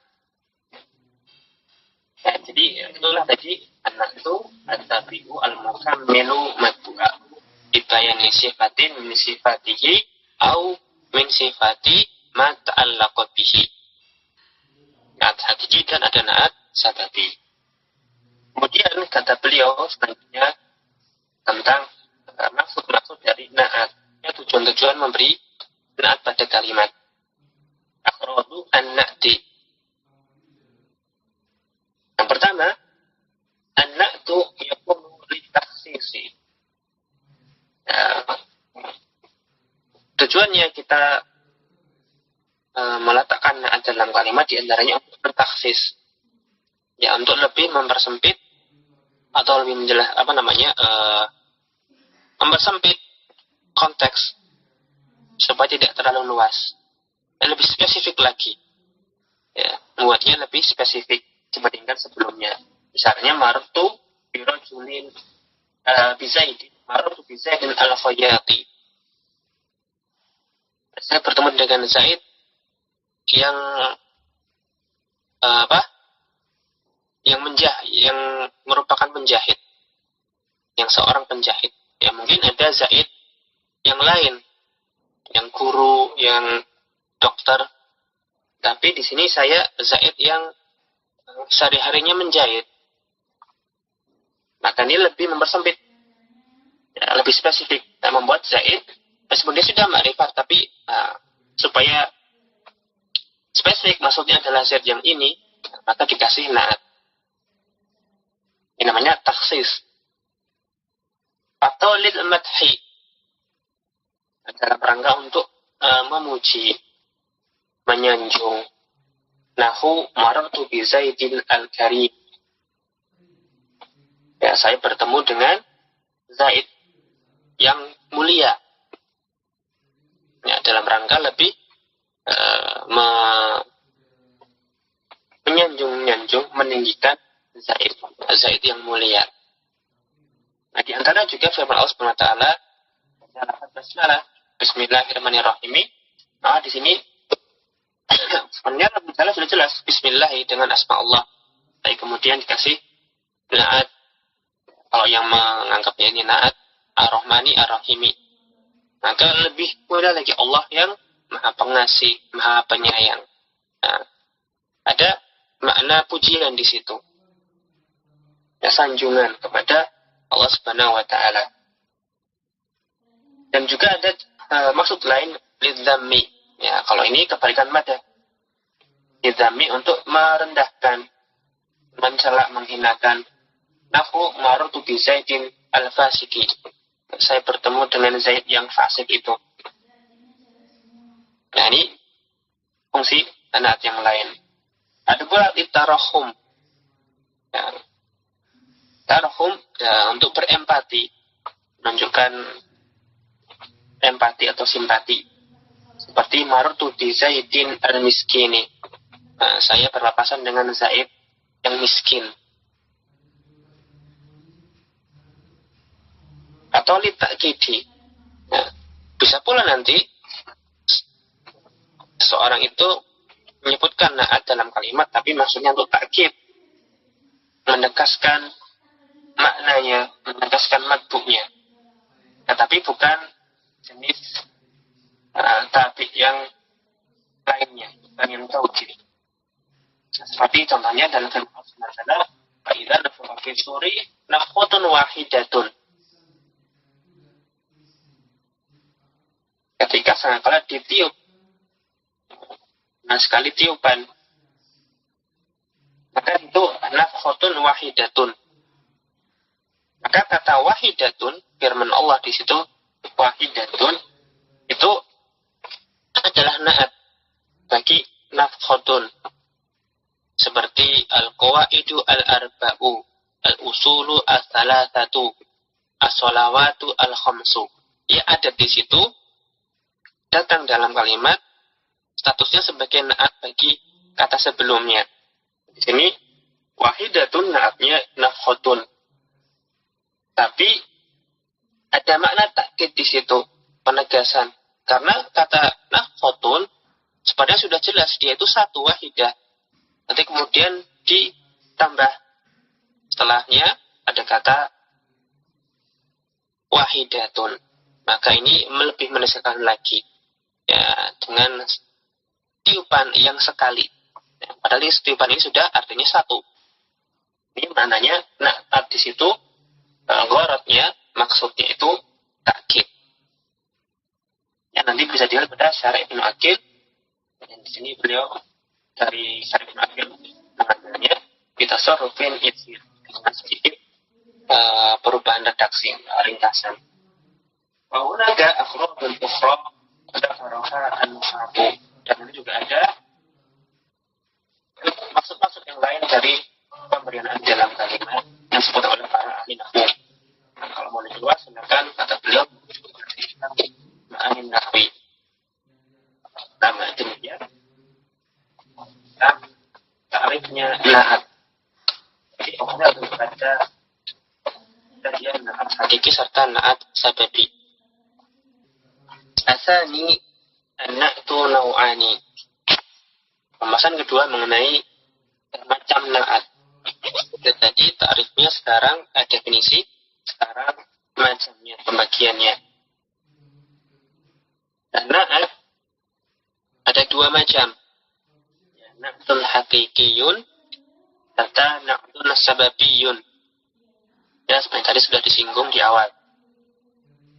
jadi itulah tadi anak itu at-tabi'u al-mukammilu madbu'a dibayani sifatin min sifatihi au min sifati ma ta'allaqa bihi. Na'at hakiki dan ada na'at sababi. Kemudian kata beliau selanjutnya tentang maksud-maksud dari na'at. Tujuan-tujuan memberi na'at pada kalimat. Akhrodu an-na'ti. Yang pertama, an-na'tu yakunu litakhsisi. Tujuannya kita meletakkan na'at dalam kalimat diantaranya untuk mentaksis. Ya, untuk lebih mempersempit atau lebih menjelas mempersempit konteks supaya tidak terlalu luas, lebih spesifik lagi, ya, membuatnya lebih spesifik dibandingkan sebelumnya. Misalnya martu birojulin bizaidin, martu bizaidin al-khayati. Saya bertemu dengan Zaid yang yang merupakan penjahit, yang seorang penjahit. Ya, mungkin ada Zaid yang lain, yang guru, yang dokter. Tapi di sini saya Zaid yang sehari-harinya menjahit. Maka ini lebih mempersempit, ya, lebih spesifik. Nah, membuat Zaid, meskipun dia sudah ma'rifat, tapi supaya spesifik, maksudnya adalah Zaid yang ini, maka dikasih na'at. Ini namanya taksis. Atau lil madhi, dalam rangka untuk memuji, menyanjung. Nahu marartu bi Zaidin al-Karim. Ya, saya bertemu dengan Zaid yang mulia. Ya, dalam rangka lebih menyanjung, meninggikan Zaid yang mulia. Nah, di antara juga firman Allah Subhanahu wa taala dalam Bismillahirrahmanirrahim. Nah, di sini sebenarnya misalnya sudah jelas Bismillah dengan asma Allah. Tapi kemudian dikasih na'at. Kalau yang menganggapnya ini na'at Ar-Rahmani Ar-Rahimi, maka lebih mudah lagi Allah yang Maha Pengasih, Maha Penyayang. Nah, ada makna pujian di situ. Ya, sanjungan kepada Allah Subhanahu wa taala. Dan juga ada maksud lain lidzammi. Ya, kalau ini kebalikan mada. Lidzammi untuk merendahkan, mencela, menghinakan. Nahu marartu bi Zaidin al-Fasiki. Saya bertemu dengan Zaid yang fasik itu. Nah, ini fungsi na'at yang lain. Ada pula itarahum. Ya, tarahum, ya, untuk berempati, menunjukkan empati atau simpati. Seperti marartu bi Zaidin al-Miskini. Nah, saya berpapasan dengan Zaid yang miskin. Atau litakidi. Nah, bisa pula nanti seorang itu menyebutkan na'at dalam kalimat, tapi maksudnya untuk takkid, menegaskan maknanya, menegaskan matbu'nya. Tetapi bukan jenis tabi yang lainnya, bukan yang taukid. Seperti contohnya dalam firman Allah adalah fa'idza nafakha fi suri nafkhatun wahidatun. Ketika sangkala ditiup, nah sekali tiupan, maka itu nafkhatun wahidatun. Maka kata wahidatun, firman Allah di situ wahidatun itu adalah na'at bagi nafkhatun, seperti al-qawaidu al-arba'u, al-usulu al-thalathatu, as-salawatu al-khamsu. Ya, ada di situ, datang dalam kalimat, statusnya sebagai na'at bagi kata sebelumnya. Di sini wahidatun na'atnya nafkhatun. Tapi ada makna takkid di situ, penegasan. Karena kata nafkhatun sebenarnya sudah jelas dia itu satu wahidah. Nanti kemudian ditambah setelahnya ada kata wahidatun. Maka ini lebih menegaskan lagi, ya, dengan tiupan yang sekali. Ya, padahal tiupan ini sudah artinya satu. Ini maknanya na'at di situ gharadnya, maksudnya itu takkid. Ya, nanti bisa dilihat pada Syarah Ibnu Aqil. Dan di sini beliau dari Syarah Ibnu Aqil mengambilnya bitasarrufin itsir, dengan sedikit perubahan redaksi, ringkasan. Wa hunaka akhrajul ukhra ada faroha an-nuhabu, dan ini juga ada maksud-maksud yang lain dari pemberian dalam kalimat yang disebut oleh para ahli nahwu. Nah, kalau mau lebih luas, silakan kata beliau ma'anin nahwi. Pertama demikian. Nah, ta'rifnya na'at. Jadi pokoknya harus membaca kajian na'at hakiki serta na'at sababi. Asani an-na'tu naw'ani. Pembahasan kedua mengenai macam na'at. Tadi ta'rifnya, sekarang definisi, sekarang macamnya, pembagiannya. Dan na'at ada dua macam. Ya, na'tul hakikiyun serta na'tul sababiyun. Ya, seperti tadi sudah disinggung di awal.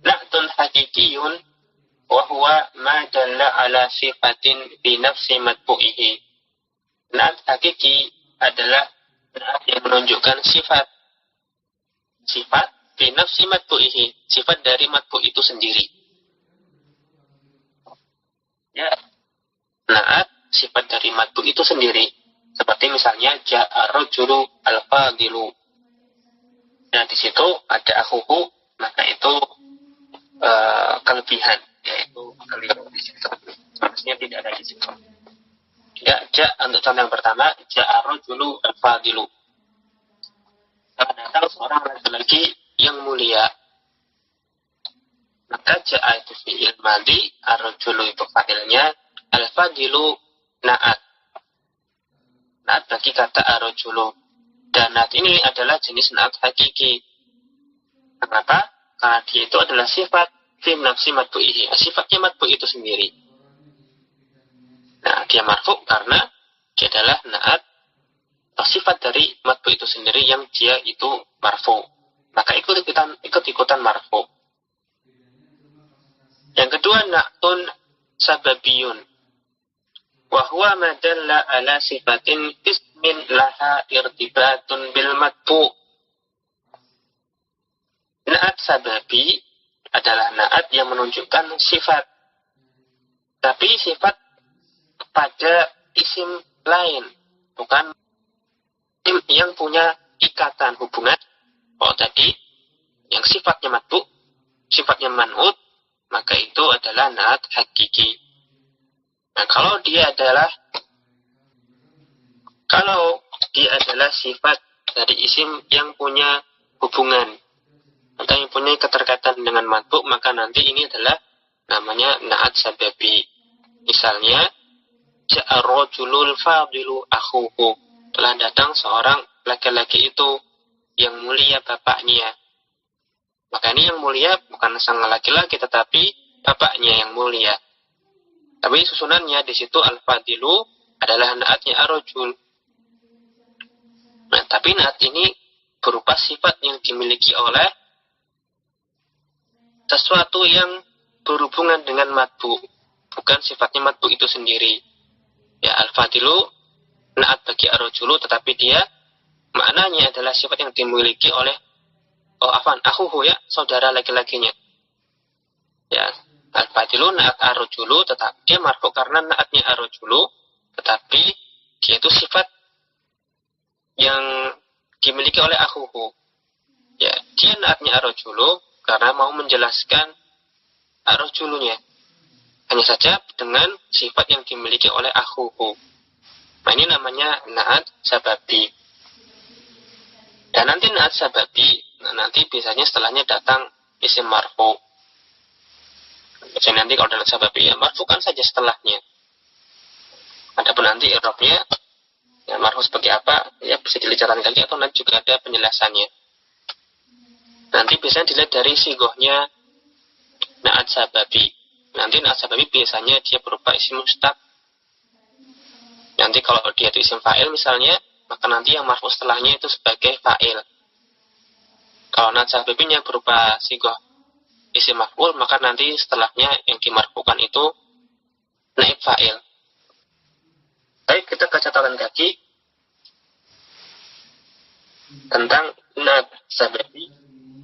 Na'tul hakikiyun wa huwa ma dalla ala sifatin bi nafsi matbu'ihi. Na'at hakiki adalah na'at yang menunjukkan sifat bi nafsi matbu'ihi, sifat dari matbu itu sendiri. Ya, na'at sifat dari matbu itu sendiri. Seperti misalnya ja'a rajulu al-fadilu. Nah, di situ ada akhuhu, maka itu kelebihan, yaitu keliru di situ. Seharusnya tidak ada di situ. Ya, untuk contoh yang pertama, ja'a rajulu al-fadilu. Telah datang seorang laki-laki yang mulia. Maka ja'a itu fi'il madhi, ar-rajulu itu fa'ilnya, al-fadilu na'at. Na'at bagi kata ar-rajulu. Dan na'at ini adalah jenis na'at hakiki. Kenapa? Karena dia itu adalah sifat fi nafsi matbu'ihi. Sifatnya matbu itu sendiri. Nah, dia marfu karena dia adalah na'at atau sifat dari matbu itu sendiri yang dia itu marfu. Maka ikut-ikutan marfu. Yang kedua, na'tun sababiyun. Wa huwa ma dalla ala sifatin ismin laha irtibatun bil matbu. Na'at sababi adalah na'at yang menunjukkan sifat. Tapi sifat pada isim lain, bukan isim yang punya ikatan hubungan. Oh, tadi yang sifatnya matbu, sifatnya man'ut, maka itu adalah na'at hakiki. Nah, kalau dia adalah sifat dari isim yang punya hubungan atau yang punya keterkaitan dengan matbu, maka nanti ini adalah namanya na'at sababi. Misalnya, ja'a rajulul fadilu akhuhu. Telah datang seorang laki-laki itu yang mulia bapaknya. Maka ini yang mulia bukan sang laki-laki tetapi bapaknya yang mulia. Tapi susunannya di situ al-fadilu adalah na'atnya ar-rajul. Nah, tapi na'at ini berupa sifat yang dimiliki oleh sesuatu yang berhubungan dengan matbu, bukan sifatnya matbu itu sendiri. Ya, al-fadilu na'at bagi ar-rajulu, tetapi dia maknanya adalah sifat yang dimiliki oleh akhuhu, ya, saudara laki-lakinya. Ya, al-fadilu na'at ar-rajulu, tetapi dia marfu karena na'atnya ar-rajulu, tetapi dia itu sifat yang dimiliki oleh akhuhu. Ya, dia na'atnya ar-rajulu karena mau menjelaskan ar-rajulunya. Hanya saja dengan sifat yang dimiliki oleh akhuhu. Nah, ini namanya na'at sababi. Dan nanti na'at sababi, nanti biasanya setelahnya datang isim marfu. Jadi nanti kalau na'at sababi, ya marfukan saja setelahnya. Adapun nanti i'rabnya, ya marfu sebagai apa, ya bisa dilihat lagi atau nanti juga ada penjelasannya. Nanti biasanya dilihat dari sigohnya na'at sababi. Nanti na'at sababi biasanya dia berupa isim mustaq. Nanti kalau dia itu isim fa'il misalnya, maka nanti yang marfu setelahnya itu sebagai fa'il. Kalau na'at sababinya berupa sigoh isim maf'ul, maka nanti setelahnya yang dimarfukan itu naib fa'il. Baik, kita ke catatan kaki tentang na'at sababi.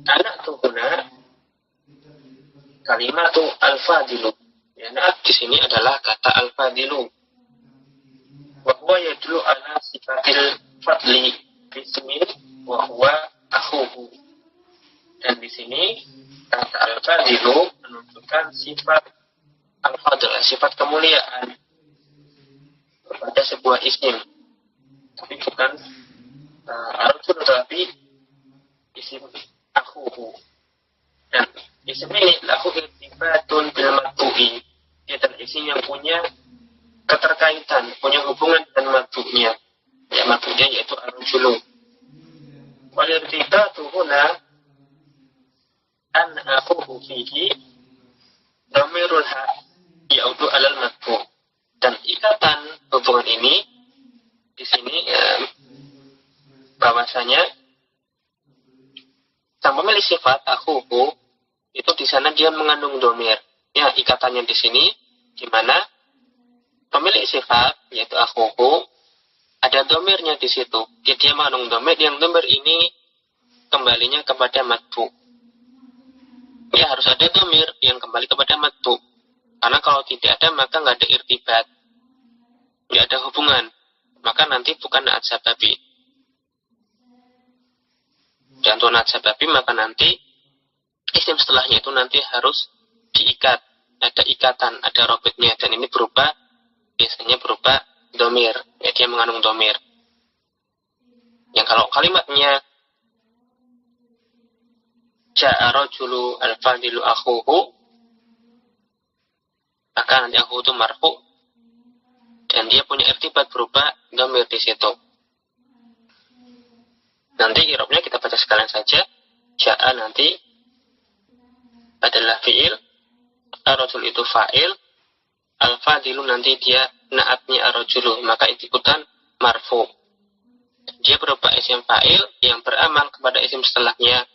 Anak tuhuna kalimatu al-fadilu. Ya, na'at di sini adalah kata al-fadilu. Wa huwa yadullu ala sifatil fadli bismi wa huwa akhuhu. Dan di sini kata al-fadilu menunjukkan sifat al-fadl, sifat kemuliaan pada sebuah isim. Tapi bukan al-fadl, tapi isim akhuhu. Dan isim ini lahu irtibatun bil matbu'i. Dia adalah isim yang punya keterkaitan, punya hubungan dengan matbu'nya. Ya, matbu'nya yaitu ar-rajulu. Wal irtibatu huna an akhuhu fihi dhamirul ha yaudu alal matbu'. Dan ikatan hubungan ini di sini bahwasanya sang pemilik sifat akhuhu itu di sana dia mengandung dhamir. Ya, ikatannya di sini di mana pemilik sifat yaitu akhuhu ada dhamirnya di situ. Dia mengandung dhamir, yang dhamir ini kembalinya kepada matbu'. Ya, harus ada dhamir yang kembali kepada matbu'. Karena kalau tidak ada maka nggak ada irtibat, nggak ada hubungan, maka nanti bukan na'at sababi. Dan untuk na'at sababi maka nanti isim setelahnya itu nanti harus diikat, ada ikatan, ada robitnya, dan ini biasanya berupa dhamir, ya, dia mengandung dhamir. Yang kalau kalimatnya ja'a rajulu al-fadilu akhuhu, maka nanti akhuhu itu marfu dan dia punya irtibat berupa dhamir di situ. Nanti i'rabnya kita baca sekalian saja. Ja'a nanti adalah fi'il, ar-rajul itu fa'il, al-fadilu nanti dia na'atnya ar-rajulu, maka ikutan marfu. Dia berupa isim fa'il yang beramal kepada isim setelahnya,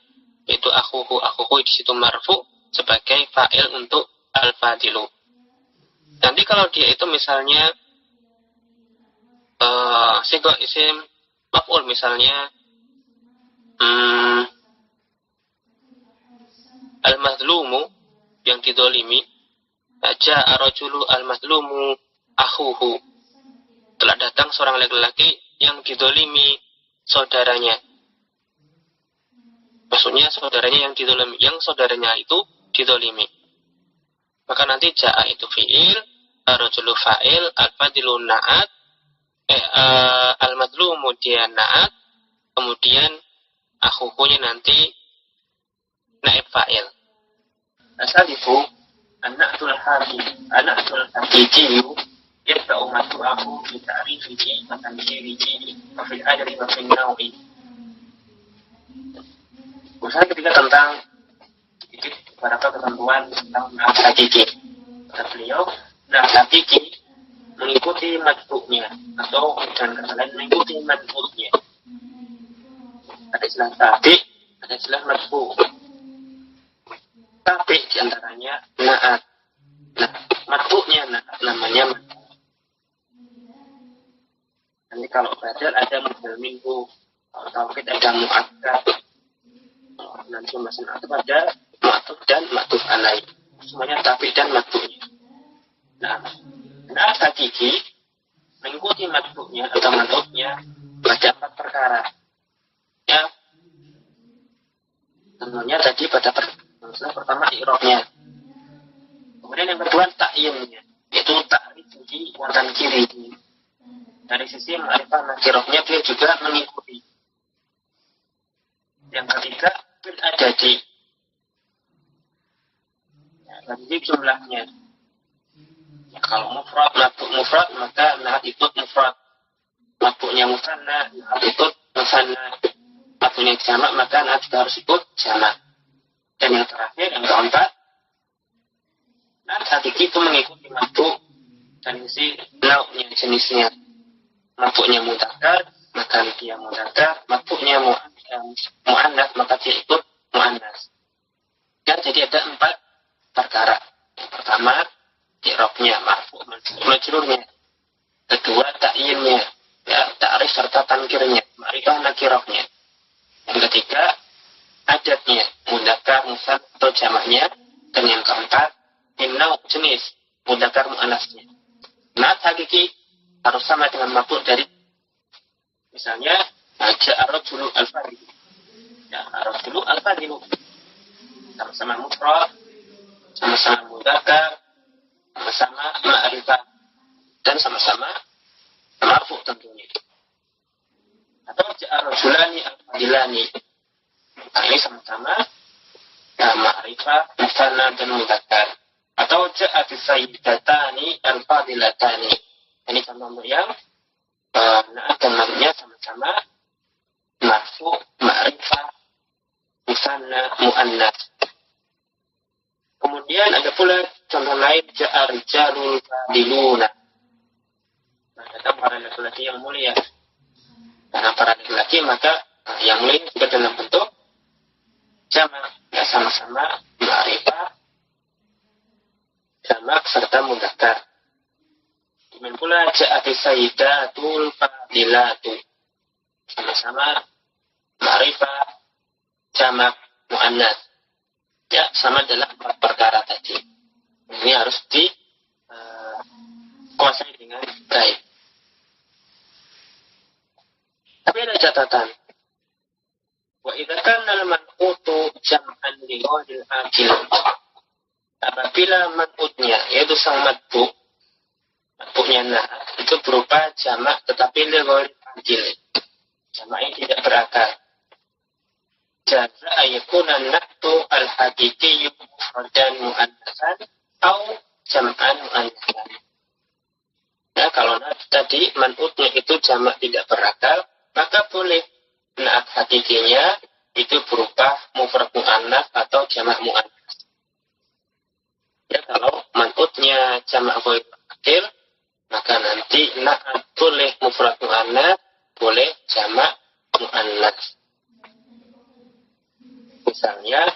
yaitu akhuhu. Akhuhu di situ marfu sebagai fa'il untuk al-fadilu. Nanti kalau dia itu misalnya sigoh isim maf'ul, misalnya al-mazlumu yang didolimi, ja'a rajulu al-mazlumu akhuhu, telah datang seorang laki-laki yang didolimi saudaranya. Maksudnya saudaranya yang didolimi, yang saudaranya itu didolimi. Maka nanti ja'a itu fi'il, ar-rajulu fa'il, al-fadilu na'at, al-mazlumu dia na'at, kemudian akhuhunya nanti naib fa'il. Asalifu an-na'tul haqiqiyu yatba'u matbu'ahu bi ta'rifihi wa tanzirihi wa fil adri wa fil nawi. Usaha ketiga tentang beberapa ketentuan tentang na'at hakiki. Kata beliau, na'at hakiki mengikuti matbu'nya, atau dengan kata lain mengikuti matbu'nya. Ada istilah tabi, ada istilah matbu'. Tabi diantaranya na'at. Nah, matbu'nya na'at, namanya matbu'. Nanti kalau badal ada mubdal minhu, kalau tauhid ada mu'akkad. Nanti masalah itu ada ma'tuf dan ma'tuf alaih. Semuanya tabi dan matbu'nya. Nah, na'at hakiki mengikuti matbu'nya atau ma'tufnya pada 4 perkara. Ya, tentunya tadi pada pertama i'rabnya. Kemudian yang kedua ta'yinnya, yaitu ta'rifuhi wa tankirihi. Dari sisi ma'rifah nakirahnya dia juga mengikuti. Yang ketiga bil adadi, ya, dari jumlahnya. Ya, kalau mufrad, mufrad maka na'at ikut mufrad. Matbu'nya musanna, na'at ikut musanna. Matbu'nya jamak maka na'at juga harus ikut jamak. Dan yang terakhir, yang keempat, na'at hakiki itu mengikuti matbu' dari sisi nau'nya, jenisnya. Matbu'nya mudzakkar maka dia mudzakkar, marfu'nya mu'annas maka dia ikut mu'annas. Ya, jadi ada 4 perkara. Yang pertama, i'rabnya, marfu' majrurnya. Kedua, ta'yinnya, ya, ta'rif serta tankirnya, ma'rifah nakirahnya. Yang ketiga, adatnya, mudzakkar, musanna atau jamaknya. Dan yang keempat, innau jenis mudzakkar muannasnya. Nah, hakiki harus sama dengan maf'ul dari, misalnya ja'a rajulu al-fadilu. Ya, rajulu al-fadilu. Sama-sama mufrad, sama-sama mudzakkar, sama-sama ma'rifah, dan sama-sama marfu' tentunya. Atau ja'a rajulani al-fadilani. Nah, ini sama-sama ma'rifah, musanna dan mudzakkar. Atau ja'at sayyidatani al-fadilatani. Ini contoh yang na'at dan marfu'nya sama-sama marfu', ma'rifah, musanna, mu'annas. Kemudian ada pula contoh lain, ja'a rijalul fadiluna. Nah, kata para laki-laki yang mulia. Karena para laki-laki maka yang mulia juga dalam bentuk jamak, ya, sama-sama ma'rifah, jamak serta mudzakkar. Demikian pula ja'ati sayyidatul fadilatu. Sama-sama ma'rifah, jamak, mu'annas. Ya, sama dalam 4 perkara tadi. Ini harus dikuasai dengan baik. Tapi ada catatan. Wa idza kana al-manqutu jam'an li ghairil akil. Apabila manqutnya yaitu sang matbu'nya itu berupa jamak tetapi li ghairil akil. Jamaknya tidak berakal. Jaza ayakuna nahtu al-haqiqiyyu mufradan mu'annasan atau jam'an mu'annasan. Ya, kalau tadi man'utnya itu jamak tidak berakal, maka boleh naat hakikinya itu berupa mufrad mu'annas atau jamak mu'annas. Ya, kalau man'utnya jamak ghair akil, maka nanti naat boleh mufrad mu'annas, boleh jamak mu'annas. Misalnya,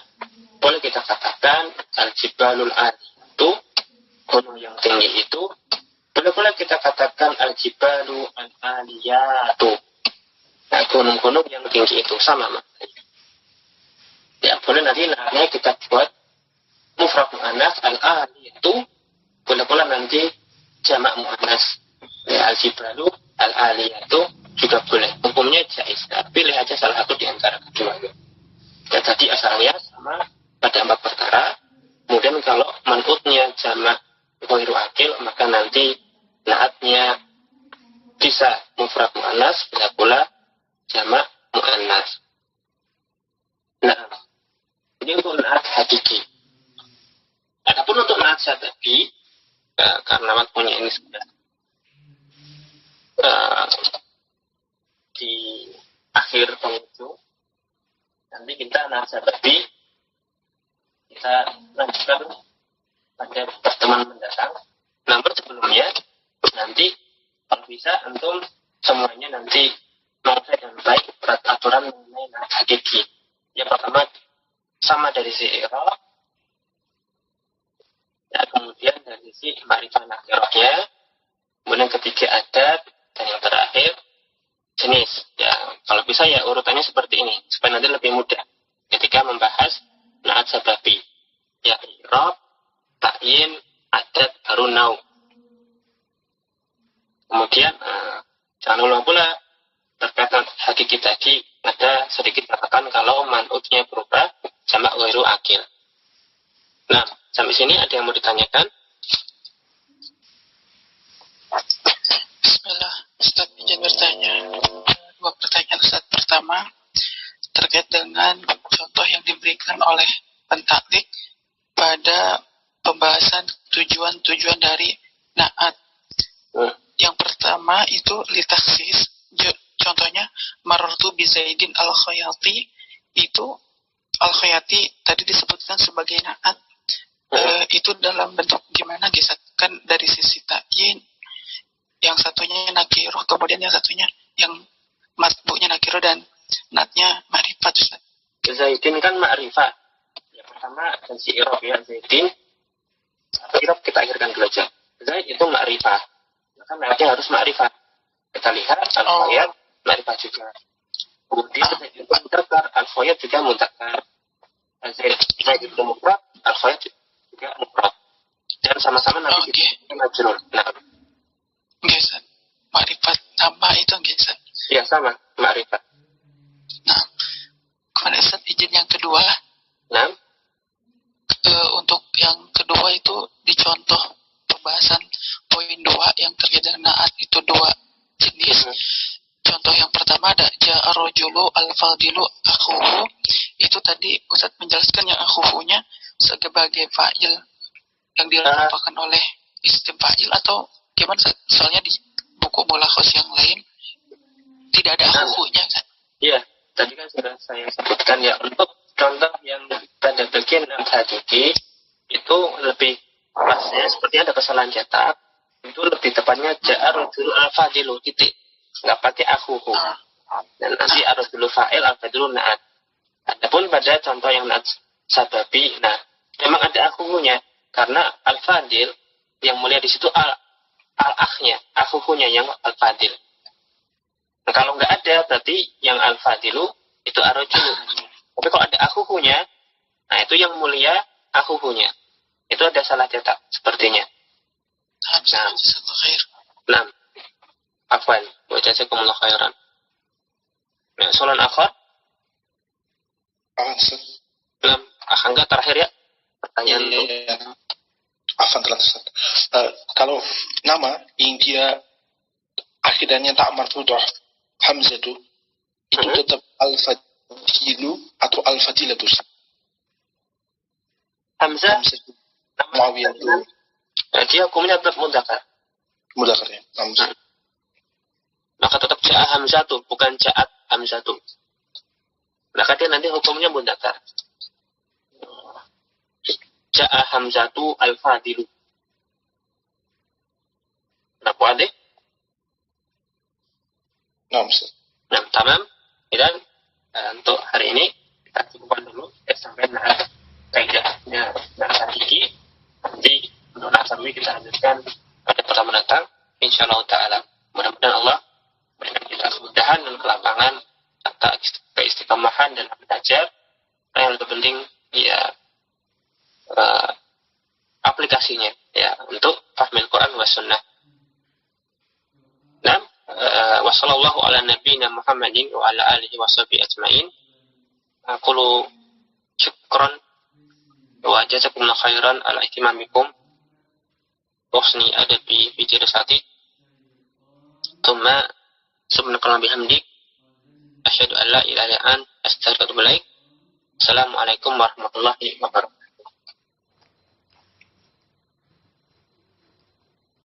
boleh kita katakan al-jibalul aliyatu, gunung yang tinggi itu. Boleh pula kita katakan al-jibalu al-aliyatu. Nah, gunung-gunung yang tinggi itu sama maknanya. Ya, boleh nanti namanya kita buat mufrad mu'annas al-aliyatu. Boleh pula nanti jamak mu'annas. Ya, al-jibalu al-aliyatu juga boleh. Hukumnya jaiz. Pilih aja salah satu di antara keduanya. Ya, tadi asalnya sama pada 4 perkara. Kemudian kalau man'utnya jamak ghairu akil, maka nanti naatnya bisa mufrad mu'annas, bisa pula jamak mu'annas. Nah, ini untuk naat hakiki. Adapun untuk naat sababi, karena waktunya ini sudah di akhir penghujung, nanti kita naat sababi kita lanjutkan pada pertemuan mendatang. Namun sebelumnya nanti kalau bisa antum semuanya nanti menguasai dengan baik aturan mengenai naat hakiki. Yang pertama sama dari si i'rab, ya, kemudian dari si ma'rifah nakirahnya, kemudian ketiga adat, dan yang terakhir jenis. Ya, kalau bisa ya urutannya seperti ini supaya nanti lebih mudah ketika membahas naat sababi. Ya, i'rab, ta'yin, adat, baru nau. Kemudian jangan lupa pula terkait hakiki tadi ada sedikit catatan kalau man'utnya berupa jamak ghairu akil. Nah, sampai sini ada yang mau ditanyakan? Bismillah, Ustaz izin bertanya. 2 pertanyaan Ustaz. Pertama, terkait dengan contoh yang diberikan oleh pentaklik pada pembahasan tujuan-tujuan dari naat. Yang pertama itu litaksis. Contohnya marartu bi Zaidin al-Khayati, itu al-Khayati tadi disebutkan sebagai naat. Itu dalam bentuk gimana guys? Kan dari sisi ta'yin, yang satunya nakirah, kemudian yang satunya yang matbu'nya nakiro dan natnya ma'rifat, Ustaz. Zaidin kan ma'rifat. Yang pertama si irob ya, Zaidin. Irob kita akhirkan dulu aja. Zaid itu ma'rifat. Maka natnya harus ma'rifat. Kita lihat al-fayat ma'rifat juga. Kemudian Zaid itu mudzakkar, al-fayat juga mudzakkar. Zaid itu mufrad, al-fayat juga mufrad. Dan sama-sama nanti kita majrur. Nah, Ustaz. Ma'rifat nama itu Ustaz. Ya sama, ma'rifat. Nah, kemudian Ustaz izin yang kedua. Nah, untuk yang kedua itu dicontoh pembahasan poin 2 yang terkait dengan naat itu 2 jenis. Contoh yang pertama ada ja'arrojulu al-fadilu akhuhu. Itu tadi Ustaz menjelaskan yang akhuhunya sebagai fa'il yang dilakukan oleh isim fa'il atau gimana? Soalnya di buku mulakhos yang lain tidak ada akhuhunya kan? Iya, tadi kan sudah saya sebutkan ya, untuk contoh yang pada bagian al-hadidi itu lebih pasnya seperti ada kesalahan cetak, itu lebih tepatnya ja'arrojulu al-fadilu titik, nggak pakai akhuhu. Dan nanti arrojulu fa'il, al-fadilu na'at. Adapun pada contoh yang na'at sababi, nah memang ada akhuhunya karena al-fadil yang mulia di situ al-akhnya, akhuhunya yang al-fadil. Nah, kalau nggak ada berarti yang al-fadilu itu arrojulu. Tapi kalau ada akhuhunya, nah itu yang mulia akhuhunya. Itu ada salah cetak sepertinya. Nah, afwan, wa jazakumullah khairan. Nah, soalan akhir. Nah, enggak terakhir ya. Pertanyaan itu. Afwan telah Ustaz. Kalau nama yang dia akhirnya tak marfudah hamzah itu tetap al-fadilu atau al-fadilatu. Hamzah Muawiyah itu dia hukumnya tetap mudzakkar. Mudzakkar ya. Hamzah. Maka tetap ja'a hamzatu, bukan ja'at hamzatu. Maka dia nanti hukumnya mudzakkar. Ja'a hamzatu al-fadilu. Nah, wadah? Nah, tamam. Dan untuk hari ini kita cukupkan dulu sampai kaidahnya hadidi. Nanti untuk nasabwi kita lanjutkan pada pertemuan mendatang insyaallah taala. Mudah-mudahan Allah berikan kita kemudahan dan kelapangan serta keistiqomahan dan belajar. Yang lebih penting ya aplikasinya ya untuk fahmil Quran wa sunnah. Nah, wa sallallahu ala nabiyyina Muhammadin wa ala alihi wa sahbihi ajmain. Aqulu syukran wa jazakumullahu khairan ala ihtimamikum husni adabi bi dirasati. Tsumma subhanaka bihamdik asyhadu an la ilaha illa anta astaghfiruka wa atubu ilaik. Assalamualaikum warahmatullahi wabarakatuh.